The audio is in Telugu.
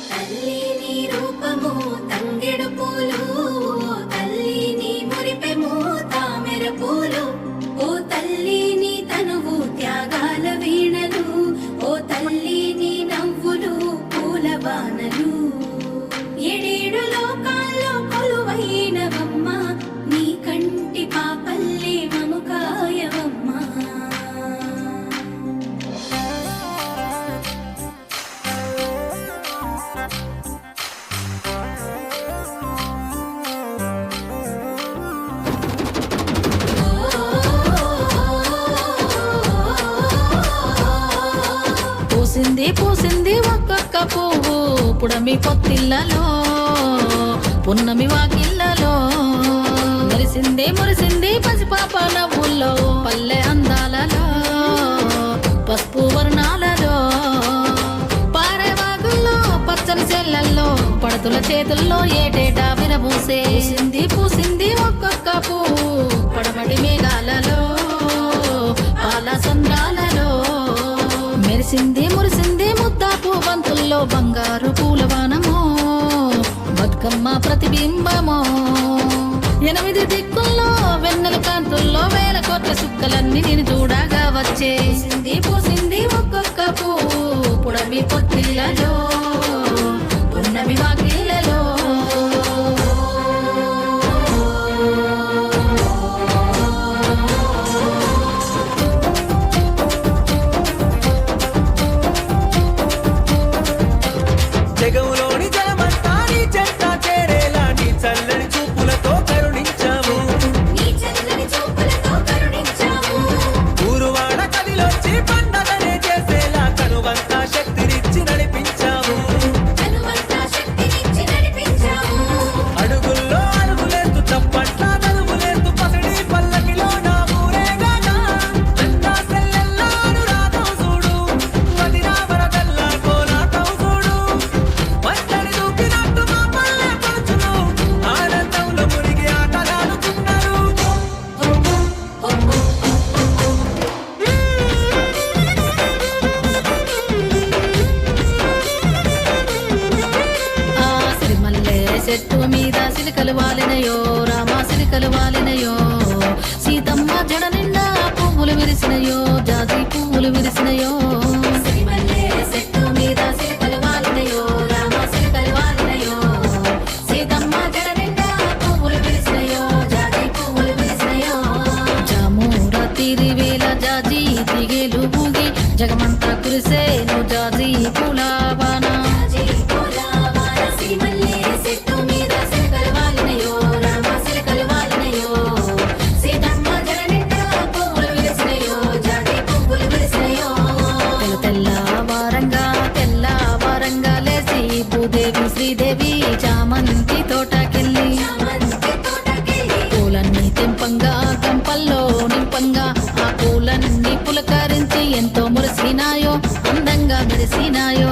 తల్లి నీ రూపము తంగెడు పూలు, తల్లి నీ మురిపెము తామెర పూలు, ఓ తల్లి నీ తనువు త్యాగాల వీణలు, ఓ తల్లి నీ నవ్వులు పూల బాణలు. ఏడేడు లోకాల్లో కొలువైనవమ్మ, నీ కంటి పాపల్లే మము కాయవమ్మ. పూసింది పూసింది ఒక్కొక్క పువ్వు పుడమి పొత్తిళ్ళలో, పున్నమి వాకిళ్ళలో. మురిసింది మురిసింది పసిపాప నవ్వుల్లో, పల్లె అందాలలో పసుపు వర్ణాలలో. పారే వాగుల్లో పచ్చని చెల్లల్లో, పడతుల చేతుల్లో ఏటేటా విరబూసే. పూసింది పూసింది ఒక్కొక్క పువ్వు పడమటి మేఘాలలో, పాల సంద్రాలలో. మెరిసింది మురిసింది ముద్దాపు బంతుల్లో, బంగారు పూలవానమో బతుకమ్మ ప్రతిబింబమో. 8 దిక్కుల్లో వెన్నెల కాంతుల్లో వేల కోట్ల సుక్కలన్నీ నేను చూడగా వచ్చే. పూసింది పూసింది ఒక్కొక్క పువ్వు పుడమి పొత్తిళ్ళలో, పున్నమి వాకిళ్ళలో. జగములోని జలమంతా నీ చెంత చేరేలా నీ చల్లని చూపులతో కరుణించాము, నీ చల్లని చూపులతో కరుణించావు. ఊరువాడ కదిలొచ్చి పండగనే చేసేలా కనువంతా శక్తినిచ్చి నడిపించాము. తనువంతా శక్తినిచ్చి నడిపించావు. అడుగుల్లో అడుగులేస్తూ చప్పట్ల నలుగులేస్తూ పసిడి పల్లకిలో నా ఊరేగాగా. అన్నా సెల్లెల్లా అనురాగం చూడు, వదినా వరదల్లా కోలాటం చూడు. వంటని దూకినట్టు మా పల్లె పడుచును, ఆనందంలో మునిగి ఆటలాడుతున్నారు. ఆ సిరిమల్లె చెట్టు మీద సిలికలు వాలినయో, రామా సిలికలు వాలినయో. సీతమ్మ జడ నిండా పువ్వులు విరిసినయో, జాజి పువ్వులు విరిసినయో. సిరిమల్లె చెట్టు మీద సిలకలు వాలినయో, రామ సిలకలు వాలినయో. సీతమ్మ జడ నిండా పువ్వులు విరిసినయో, జాజి పువ్వులు విరిసినయో. జామూర తీరి వేల జాజి తీగేలు ఊగి, జగమంతా కురిసేను జాజి పూలవాన. జాజి పూల వాన సిరిమల్లె చెట్టు మీద సిలకలు వాలినయో, రామ సిలకలు వాలినయో. సీతమ్మ జడ నిండా పువ్వులు విరిసినయో, జాజి పువ్వులు విరిసినయో. తెల్ల వారంగా లేచి భూదేవి శ్రీదేవి చామంతి తోటకెళ్ళి, చామంతి తోటకెళ్ళి పూలన్నీ తెంపంగా గంపల్లో నింపంగా. ఆ పూలన్నీ పులకరించి ఎంతో మురిసినాయో, అందంగా మెరిసినాయో.